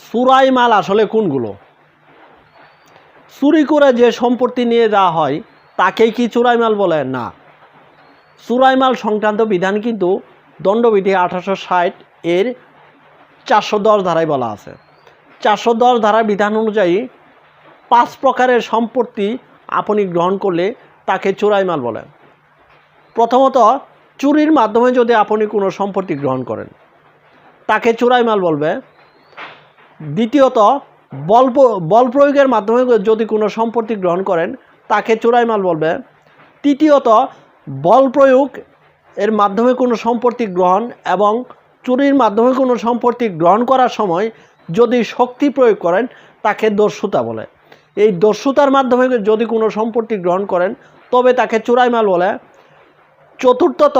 চোরাই মাল আসলে কোনগুলো? চুরি করে যে সম্পত্তি নিয়ে যাওয়া হয় তাকেই কি চোরাই মাল বলে? না। চোরাই মাল সংক্রান্ত বিধান কিন্তু দণ্ডবিধি 1860 এর 410 ধারায় বলা আছে। 410 ধারার বিধান অনুযায়ী 5 প্রকারের সম্পত্তি আপনি গ্রহণ করলে তাকে চোরাই মাল বলে। প্রথমত, চুরির মাধ্যমে যদি আপনি কোনো সম্পত্তি গ্রহণ করেন তাকে চোরাই মাল বলবে। দ্বিতীয়ত, বল প্রয়োগের মাধ্যমে যদি কোনো সম্পত্তি গ্রহণ করেন তাকে চোরাই মাল বলবে। তৃতীয়ত, বল প্রয়োগ এর মাধ্যমে কোনো সম্পত্তি গ্রহণ এবং চুরির মাধ্যমে কোনো সম্পত্তি গ্রহণ করার সময় যদি শক্তি প্রয়োগ করেন তাকে দস্যুতা বলে। এই দস্যুতার মাধ্যমে যদি কোনো সম্পত্তি গ্রহণ করেন তবে তাকে চোরাই মাল বলে। চতুর্থত,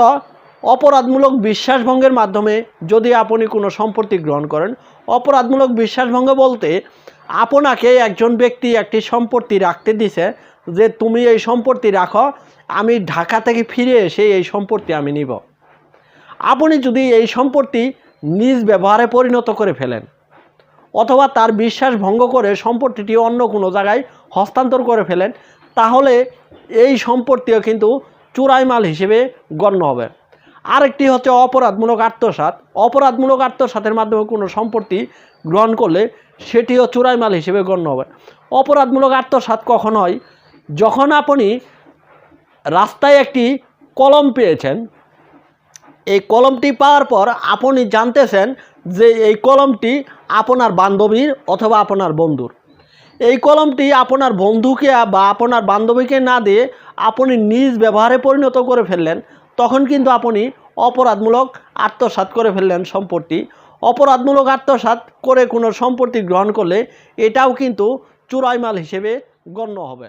অপরাধমূলক বিশ্বাসভঙ্গের মাধ্যমে যদি আপনি কোনো সম্পত্তি গ্রহণ করেন। অপরাধমূলক বিশ্বাসভঙ্গ বলতে আপনাকে একজন ব্যক্তি একটি সম্পত্তি রাখতে দিছে যে তুমি এই সম্পত্তি রাখো, আমি ঢাকা থেকে ফিরে এসে এই সম্পত্তি আমি নিব। আপনি যদি এই সম্পত্তি নিজ ব্যবহারে পরিণত করে ফেলেন অথবা তার বিশ্বাস ভঙ্গ করে সম্পত্তিটি অন্য কোনো জায়গায় হস্তান্তর করে ফেলেন তাহলে এই সম্পত্তিও কিন্তু চোরাই মাল হিসেবে গণ্য হবে। আরেকটি হচ্ছে অপরাধমূলক আত্মসাৎ। অপরাধমূলক আত্মসাতের মাধ্যমে কোনো সম্পত্তি গ্রহণ করলে সেটিও চোরাই মাল হিসেবে গণ্য হবে। অপরাধমূলক আত্মসাৎ কখন হয়? যখন আপনি রাস্তায় একটি কলম পেয়েছেন, এই কলমটি পাওয়ার পর আপনি জানতেছেন যে এই কলমটি আপনার বান্ধবীর অথবা আপনার বন্ধুর। এই কলমটি আপনার বন্ধুকে বা আপনার বান্ধবীকে না দিয়ে আপনি নিজ ব্যবহারে পরিণত করে ফেললেন, তখন কিন্তু আপনি অপরাধমূলক আত্মসাৎ করে ফেললেন সম্পত্তি। অপরাধমূলক আত্মসাৎ করে কোনো সম্পত্তি গ্রহণ করলে এটাও কিন্তু চোরাই মাল হিসেবে গণ্য হবে।